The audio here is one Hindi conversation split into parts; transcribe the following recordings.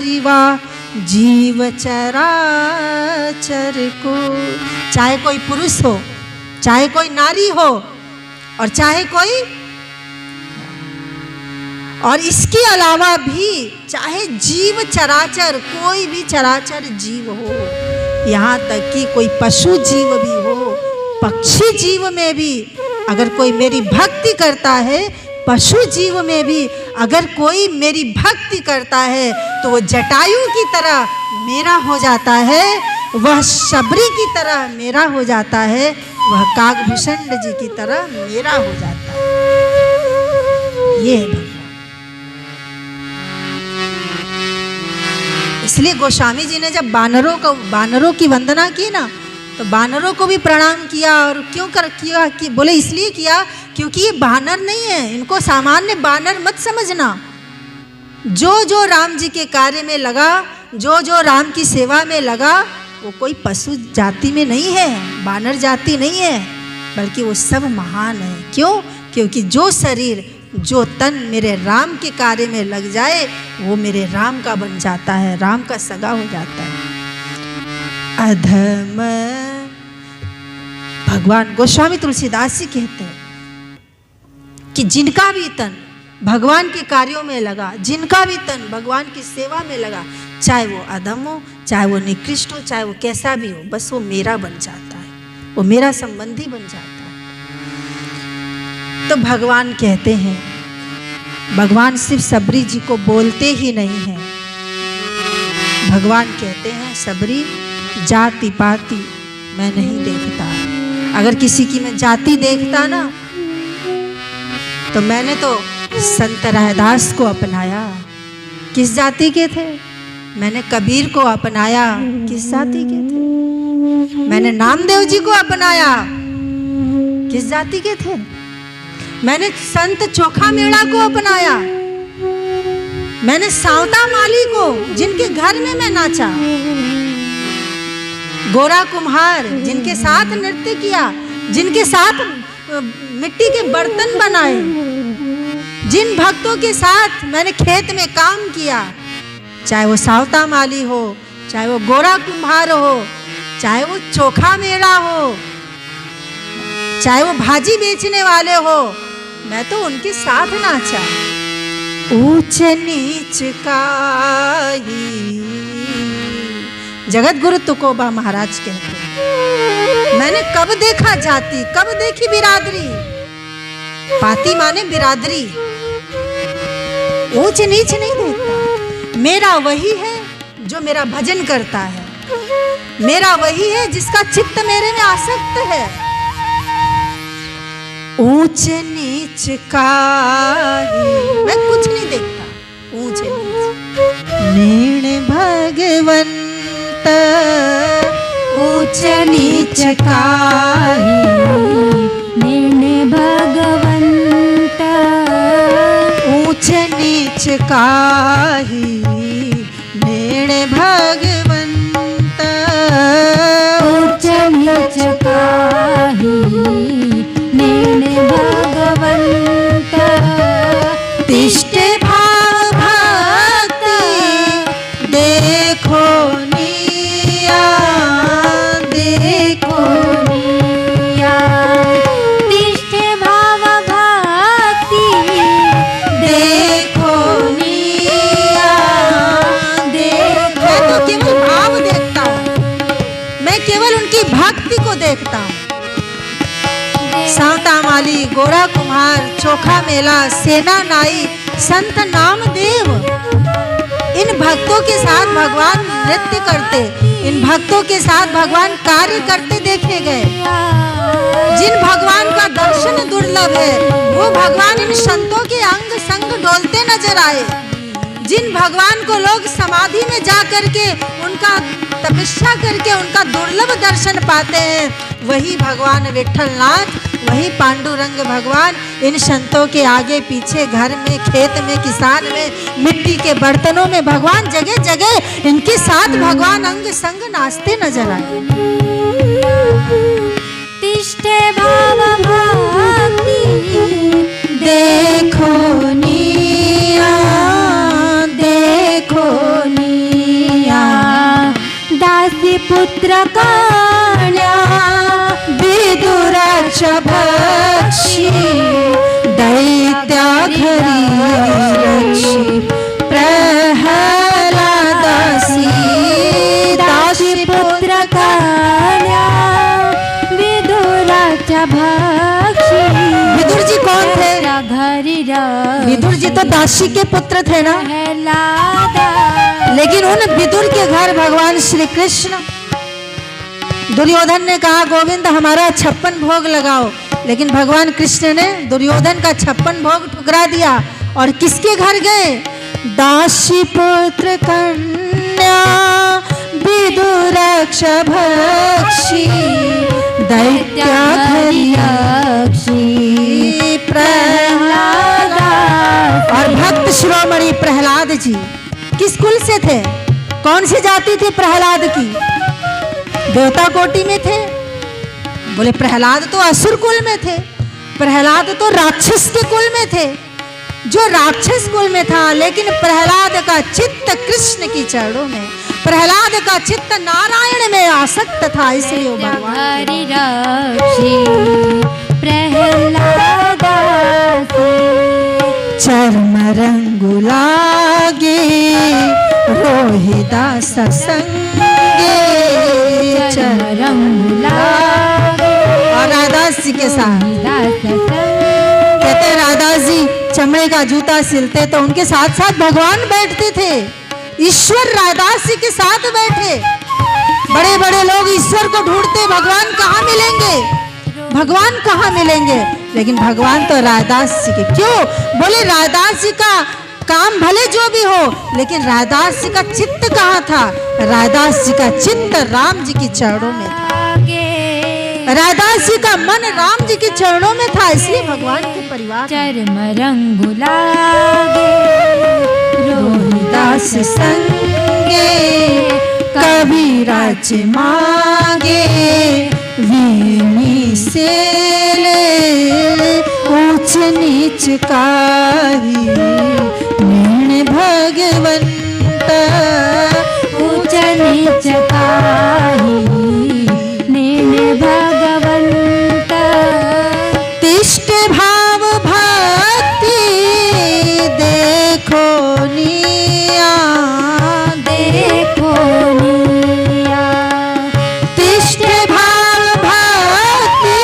परिवा जीव चराचर को। चाहे कोई पुरुष हो, चाहे कोई नारी हो, और चाहे कोई, और इसके अलावा भी चाहे जीव चराचर, कोई भी चराचर जीव हो, यहाँ तक कि कोई पशु जीव भी हो, पक्षी जीव में भी अगर कोई मेरी भक्ति करता है, पशु जीव में भी अगर कोई मेरी भक्ति करता है, तो वो जटायु की तरह मेरा हो जाता है, वह शबरी की तरह मेरा हो जाता है, वह काकभूषण जी की तरह मेरा हो जाता है। ये है भगवान। इसलिए गोस्वामी जी ने जब बानरों की वंदना की ना, तो बानरों को भी प्रणाम किया। और क्यों किया कि बोले इसलिए किया क्योंकि ये बानर नहीं है, इनको सामान्य बानर मत समझना। जो जो राम जी के कार्य में लगा, जो जो राम की सेवा में लगा, वो कोई पशु जाति में नहीं है, बानर जाति नहीं है, बल्कि वो सब महान है। क्यों? क्योंकि जो शरीर, जो तन मेरे राम के कार्य में लग जाए, वो मेरे राम का बन जाता है, राम का सगा हो जाता है। अधम भगवान गोस्वामी तुलसीदास जी कहते हैं कि जिनका भी तन भगवान के कार्यों में लगा, जिनका भी तन भगवान की सेवा में लगा, चाहे वो अधम हो, चाहे वो निकृष्ट हो, चाहे वो कैसा भी हो, बस वो मेरा बन जाता है, वो मेरा संबंधी बन जाता है। तो भगवान कहते हैं, भगवान सिर्फ सबरी जी को बोलते ही नहीं हैं, भगवान कहते हैं सबरी जाति पाति मैं नहीं देखता। अगर किसी की मैं जाति देखता ना, तो मैंने तो संत रैदास को अपनाया, किस जाति के थे? मैंने कबीर को अपनाया, किस जाति के थे? मैंने नामदेव जी को अपनाया, किस जाति के थे? मैंने संत चोखा मेड़ा को अपनाया, मैंने सावता माली को, जिनके घर में मैं नाचा, गोरा कुम्हार जिनके साथ नृत्य किया, जिनके साथ मिट्टी के बर्तन बनाए, जिन भक्तों के साथ मैंने खेत में काम किया, चाहे वो सावता माली हो, चाहे वो गोरा कुम्हार हो, चाहे वो चोखा मेड़ा हो, चाहे वो भाजी बेचने वाले हो, मैं तो उनके साथ नाचा। ऊंच नीच का ही जगत गुरु तुकोबा महाराज कहते हैं, मैंने कब देखा जाति, कब देखी बिरादरी। पाती माने बिरादरी, ऊंच नीच नहीं देखता। मेरा वही है जो मेरा भजन करता है, मेरा वही है जिसका चित्त मेरे में आसक्त है। ऊंच नीच का ही मैं कुछ नहीं देखता, ऊंच नीच। निर्ण भगवंत ऊंच नीच का ही, निर्ण भगवंत ऊंच नीच का ही, निर्ण भगवंत ऊंच नीच का ही, निर्ण भगवंत। तिष्ठ भाव भक्ति देखो निया, देखो निया। तिष्ठ भाव भक्ति देखो निया, देखो। मैं तो केवल भाव देखता हूँ, मैं केवल उनकी भक्ति को देखता हूँ। सावता माली, गोरा कुम्हार, चोखा मेला, सेना नाई, संत नामदेव, इन भक्तों के साथ भगवान नृत्य करते, इन भक्तों के साथ भगवान कार्य करते देखे गए। जिन भगवान का दर्शन दुर्लभ है, वो भगवान इन संतों के अंग संग डोलते नजर आए। जिन भगवान को लोग समाधि में जा करके उनका तपस्या करके उनका दुर्लभ दर्शन पाते हैं, वही भगवान विठलनाथ, वही पांडुरंग भगवान इन संतों के आगे पीछे, घर में, खेत में, किसान में, मिट्टी के बर्तनों में, भगवान जगह जगह इनके साथ भगवान अंग संग नाचते नजर आए। तिष्ठ भाव भक्ति देखो निया, देखो निया। काण्या विदुराक्ष भक्षी दैत्या घरी रक्षी प्रहलादासी दासी पुत्र काण्या विदुराक्ष भक्षी। विदुर जी कौन थे? घरी विदुर जी तो दासी के पुत्र थे ना, लेकिन उन विदुर के घर भगवान श्री कृष्ण, दुर्योधन ने कहा गोविंद हमारा 56 भोग लगाओ, लेकिन भगवान कृष्ण ने दुर्योधन का 56 भोग ठुकरा दिया और किसके घर गए? दासी पुत्र कन्या विदुराक्ष भक्षी दैत्या घरी रक्षी प्रहलाद। और भक्त शिरोमणि प्रहलाद जी किस कुल से थे? कौन सी जाति थी प्रहलाद की? देवता कोटि में थे? बोले प्रहलाद तो असुर कुल में थे, प्रहलाद तो राक्षस के कुल में थे, जो राक्षस कुल में था। लेकिन प्रहलाद का चित्त कृष्ण की चरणों में, प्रहलाद का चित्त नारायण में आसक्त था, इसलिए वो भगवान चर्म रंगु लागे रोहिदास संगे चर्म रंगु लागे। और राधास जी के साथ कहते राधास जी चमड़े का जूता सिलते तो उनके साथ साथ भगवान बैठते थे। ईश्वर राधास जी के साथ बैठे। बड़े बड़े लोग ईश्वर को ढूंढते, भगवान कहाँ मिलेंगे, भगवान कहाँ मिलेंगे, लेकिन भगवान तो राधास जी के। क्यों? बोले राधास जी का काम भले जो भी हो, लेकिन राधास जी का चित्त कहाँ था? राधास जी का चित्त राम जी की चरणों में था, राधास जी का मन राम जी के चरणों में था, इसलिए भगवान के परिवार चर्म रंगु लागे रोहिदास संगे कबीराज मांगे वीणी से ले ऊंच नीच काही निर्ण भगवंत ऊंच नीच काही निर्ण भगवंत। तिष्ठ भाव भक्ति देखो निया देखो निया। तिष्ठ भाव भक्ति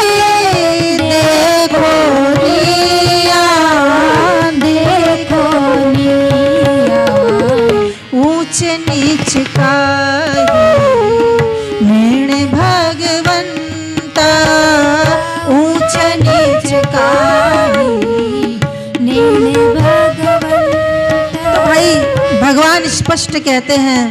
देखो निया देखो निया। ऊंच नीच काही निर्ण भगवंता ऊंच नीच काही निर्ण भगवंत। तो भाई भगवान स्पष्ट कहते हैं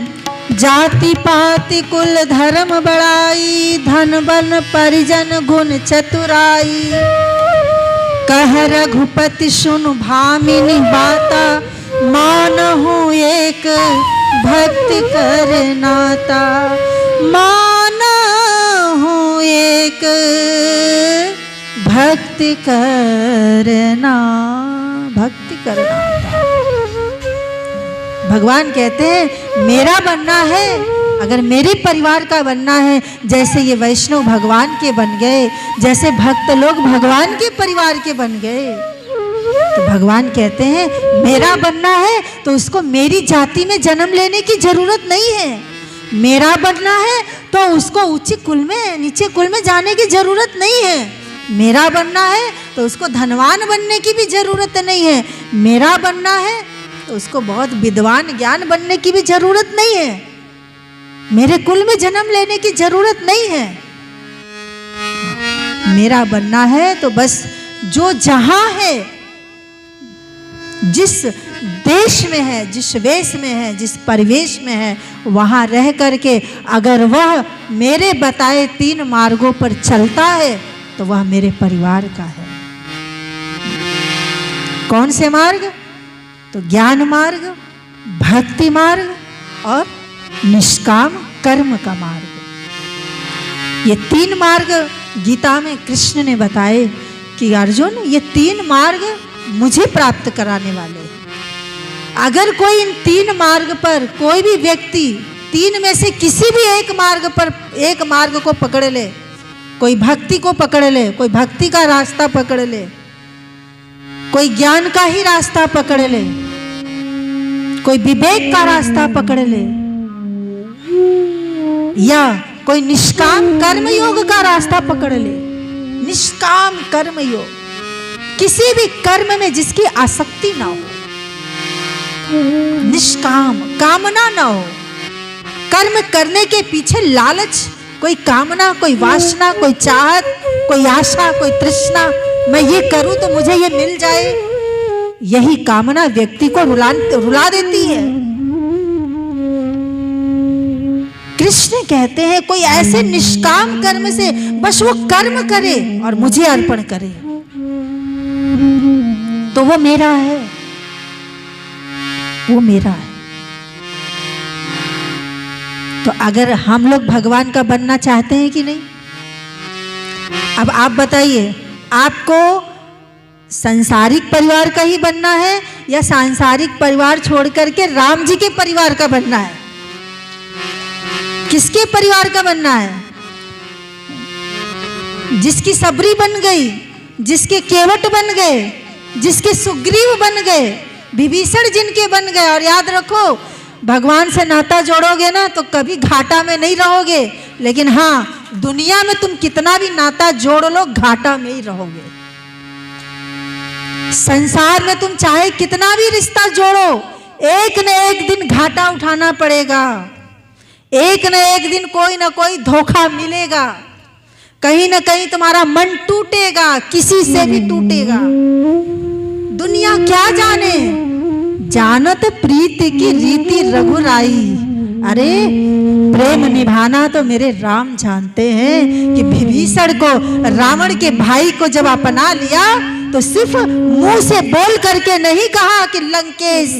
जाति पाति कुल धर्म बड़ाई धन बन परिजन गुण चतुराई कह रघुपति सुन भामिनी बाता मानहु एक भक्ति कर नाता मानहु एक भक्ति करना भक्ति करना। भगवान कहते हैं मेरा बनना है, अगर मेरे परिवार का बनना है, जैसे ये वैष्णव भगवान के बन गए, जैसे भक्त लोग भगवान के परिवार के बन गए, तो भगवान कहते हैं मेरा बनना है तो उसको मेरी जाति में जन्म लेने की जरूरत नहीं है। मेरा बनना है तो उसको ऊंचे कुल में नीचे कुल में जाने की जरूरत नहीं है। मेरा बनना है तो उसको धनवान बनने की भी जरूरत नहीं है। मेरा बनना है तो उसको बहुत विद्वान ज्ञान बनने की भी जरूरत नहीं है। मेरे कुल में जन्म लेने की जरूरत नहीं है। मेरा बनना है तो बस जो जहां है, जिस देश में है, जिस वेश में है, जिस परिवेश में है, वहां रह करके अगर वह मेरे बताए 3 मार्गों पर चलता है तो वह मेरे परिवार का है। कौन से मार्ग? तो ज्ञान मार्ग, भक्ति मार्ग और निष्काम कर्म का मार्ग। ये 3 मार्ग गीता में कृष्ण ने बताए कि अर्जुन ये 3 मार्ग मुझे प्राप्त कराने वाले हैं। अगर कोई इन 3 मार्ग पर कोई भी व्यक्ति तीन में से किसी भी एक मार्ग को पकड़ ले, कोई भक्ति को पकड़ ले, कोई भक्ति का रास्ता पकड़ ले, कोई ज्ञान का ही रास्ता पकड़ ले, कोई विवेक का रास्ता पकड़ ले, या कोई निष्काम कर्म योग का रास्ता पकड़ ले। निष्काम कर्म योग, किसी भी कर्म में जिसकी आसक्ति ना हो, निष्काम, कामना ना हो, कर्म करने के पीछे लालच, कोई कामना, कोई वासना, कोई चाहत, कोई आशा, कोई तृष्णा, मैं ये करूं तो मुझे ये मिल जाए, यही कामना व्यक्ति को रुला देती है। कृष्ण कहते हैं कोई ऐसे निष्काम कर्म से बस वो कर्म करे और मुझे अर्पण करे तो वो मेरा है, वो मेरा है। तो अगर हम लोग भगवान का बनना चाहते हैं कि नहीं? अब आप बताइए, आपको सांसारिक परिवार का ही बनना है या सांसारिक परिवार छोड़ करके राम जी के परिवार का बनना है? किसके परिवार का बनना है? जिसकी सबरी बन गई, जिसके केवट बन गए, जिसके सुग्रीव बन गए, विभीषण जिनके बन गए। और याद रखो, भगवान से नाता जोड़ोगे ना तो कभी घाटा में नहीं रहोगे, लेकिन हाँ, दुनिया में तुम कितना भी नाता जोड़ लो घाटा में ही रहोगे। संसार में तुम चाहे कितना भी रिश्ता जोड़ो, एक न एक दिन घाटा उठाना पड़ेगा, एक न एक दिन कोई ना कोई धोखा मिलेगा, कहीं ना कहीं तुम्हारा मन टूटेगा, किसी से भी टूटेगा। दुनिया क्या जाने, जानत प्रीत की रीति रघुराई। अरे प्रेम निभाना तो मेरे राम जानते हैं कि विभीषण को, रावण के भाई को जब अपना लिया तो सिर्फ मुंह से बोल करके नहीं कहा कि लंकेश,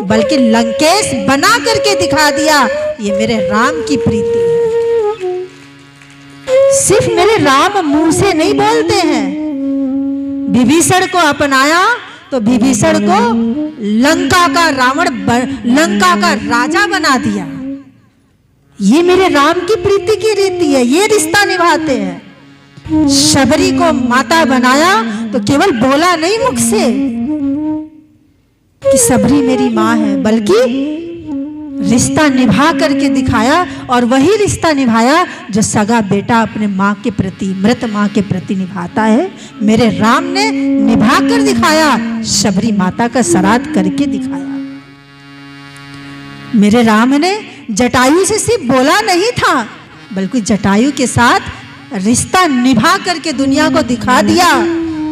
बल्कि लंकेश बना करके दिखा दिया, ये मेरे राम की प्रीति है। सिर्फ मेरे राम मुंह से नहीं बोलते हैं। विभीषण को अपनाया तो विभीषण को लंका का रावण, लंका का राजा बना दिया। ये मेरे राम की प्रीति की रीति है, ये रिश्ता निभाते हैं। शबरी को माता बनाया तो केवल बोला नहीं मुख से कि सबरी मेरी माँ है, बल्कि रिश्ता निभा करके दिखाया। और वही रिश्ता निभाया जो सगा बेटा अपने माँ के प्रति, मृत माँ के प्रति निभाता है। मेरे राम ने निभा कर दिखाया, शबरी माता का श्राद्ध करके दिखाया। मेरे राम ने जटायु से सिर्फ बोला नहीं था, बल्कि जटायु के साथ रिश्ता निभा करके दुनिया को दिखा दिया,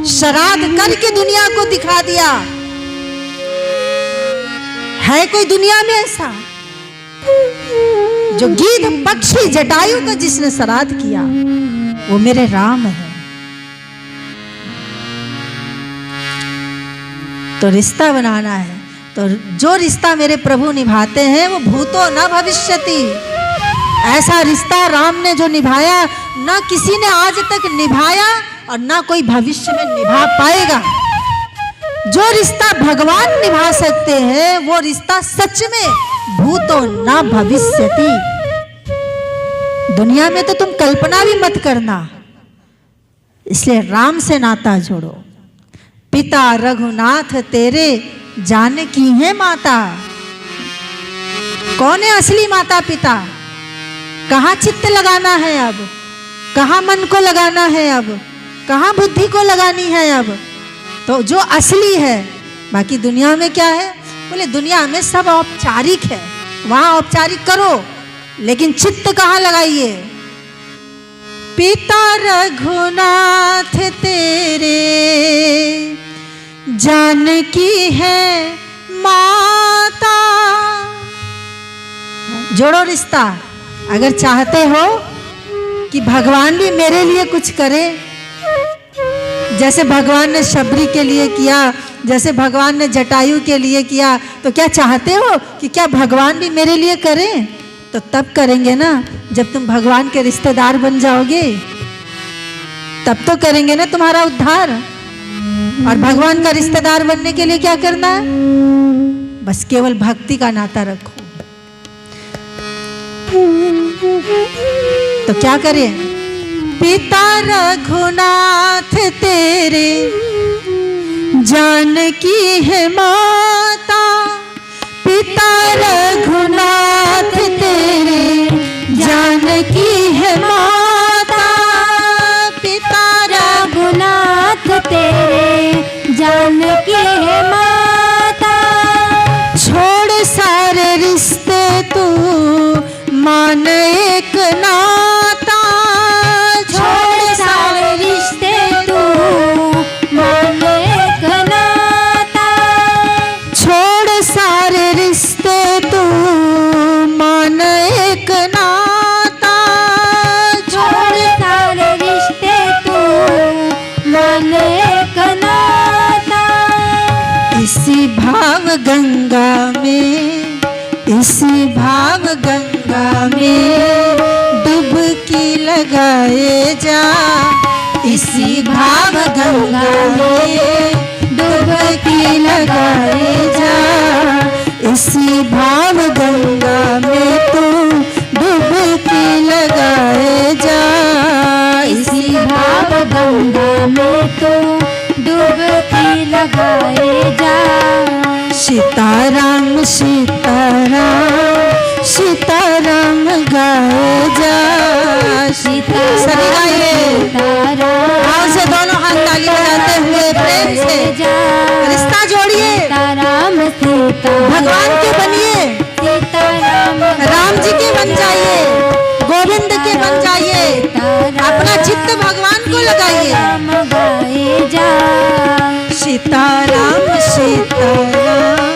श्राद्ध करके दुनिया को दिखा दिया। है कोई दुनिया में ऐसा जो गिद्ध पक्षी जटायु का जिसने श्राद्ध किया? वो मेरे राम है। तो रिश्ता बनाना है, तो जो रिश्ता मेरे प्रभु निभाते हैं वो भूतो न भविष्यति। ऐसा रिश्ता राम ने जो निभाया, ना किसी ने आज तक निभाया और ना कोई भविष्य में निभा पाएगा। जो रिश्ता भगवान निभा सकते हैं वो रिश्ता सच में भूतो न भविष्यति। दुनिया में तो तुम कल्पना भी मत करना। इसलिए राम से नाता जोड़ो। पिता रघुनाथ तेरे जानकी है माता। कौन है असली माता पिता? कहाँ चित्त लगाना है अब, कहाँ मन को लगाना है अब, कहाँ बुद्धि को लगानी है अब? तो जो असली है। बाकी दुनिया में क्या है? बोले दुनिया में सब औपचारिक है, वहां औपचारिक करो, लेकिन चित्त कहाँ लगाइए? पिता रघुनाथ तेरे जानकी है माता। जोड़ो रिश्ता। अगर चाहते हो कि भगवान भी मेरे लिए कुछ करे, जैसे भगवान ने शबरी के लिए किया, जैसे भगवान ने जटायु के लिए किया, तो क्या चाहते हो कि क्या भगवान भी मेरे लिए करें? तो तब करेंगे ना जब तुम भगवान के रिश्तेदार बन जाओगे, तब तो करेंगे ना तुम्हारा उद्धार। और भगवान का रिश्तेदार बनने के लिए क्या करना है? बस केवल भक्ति का नाता रखो। तो क्या करें? पिता रघुनाथ तेरे जानकी है माता, पिता रघुनाथ तेरे जानकी है माता, पिता रघुनाथ तेरे जानकी है माता। छोड़ सारे रिश्ते तू मान एक नाता, छोड़ सारे रिश्ते तू मान एक नाता, छोड़ सारे रिश्ते तू मान एक नाता, छोड़ सारे रिश्ते तू मान एक नाता। इसी भाव गंगा में, इसी भाव गंगा में डुबकी लगाए जा, इसी भाव गंगा में डुबकी लगाए जा, इसी भाव गंगा में तू डुबकी लगाए जा, इसी भाव गंगा में तो डुबकी लगाए जा। सीताराम सीताराम सीताराम गाए जा, सभी गाइए। भाव से दोनों हाथ ताली बजाते हुए प्रेम से रिश्ता जोड़िए, सीताराम भगवान के बनिए, सीताराम राम जी के बन जाइए, गोविंद के बन जाइए, अपना चित्त भगवान को लगाइए। राम गाए जा। सीताराम सीताराम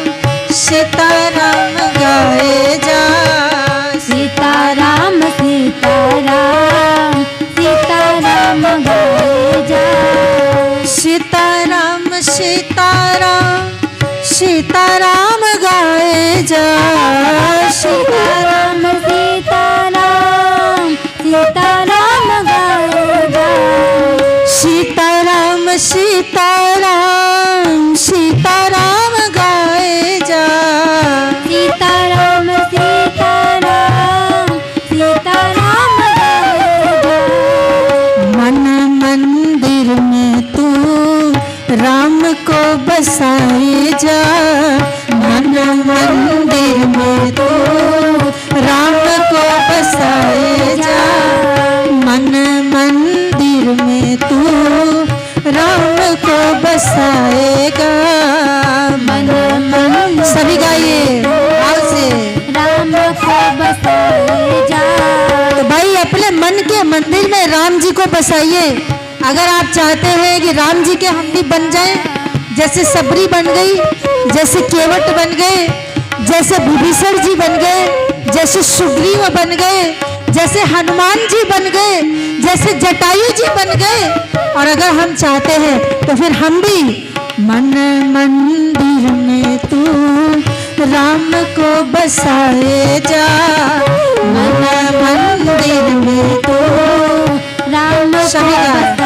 सीताराम गाए जा, सीताराम सीताराम सीताराम गाए जा। सीताराम सीताराम सीताराम गाए जा, सीताराम सीताराम सीताराम गाए जा। सीताराम सीताराम सीताराम गाए जा, सीताराम सीताराम सीताराम गाए जा। मन मंदिर में तू राम को बसाए जा, मन मंदिर में तू राम को बसाए जा, मन मंदिर में तू राम को बसाएगा, मन मन सभी गाइए भाव से। राम को बसाए जा। तो भाई अपने मन के मंदिर में राम जी को बसाइए। अगर आप चाहते हैं कि राम जी के हम भी बन जाएं, जैसे सबरी बन गई, जैसे केवट बन गए, जैसे विभीषण जी बन गए, जैसे सुग्रीव बन गए, जैसे हनुमान जी बन गए, जैसे जटायु जी बन गए, और अगर हम चाहते हैं तो फिर हम भी मन मंदिर में तू राम को बसाए जा, मन मंदिर में तू राम को सभी गाएं।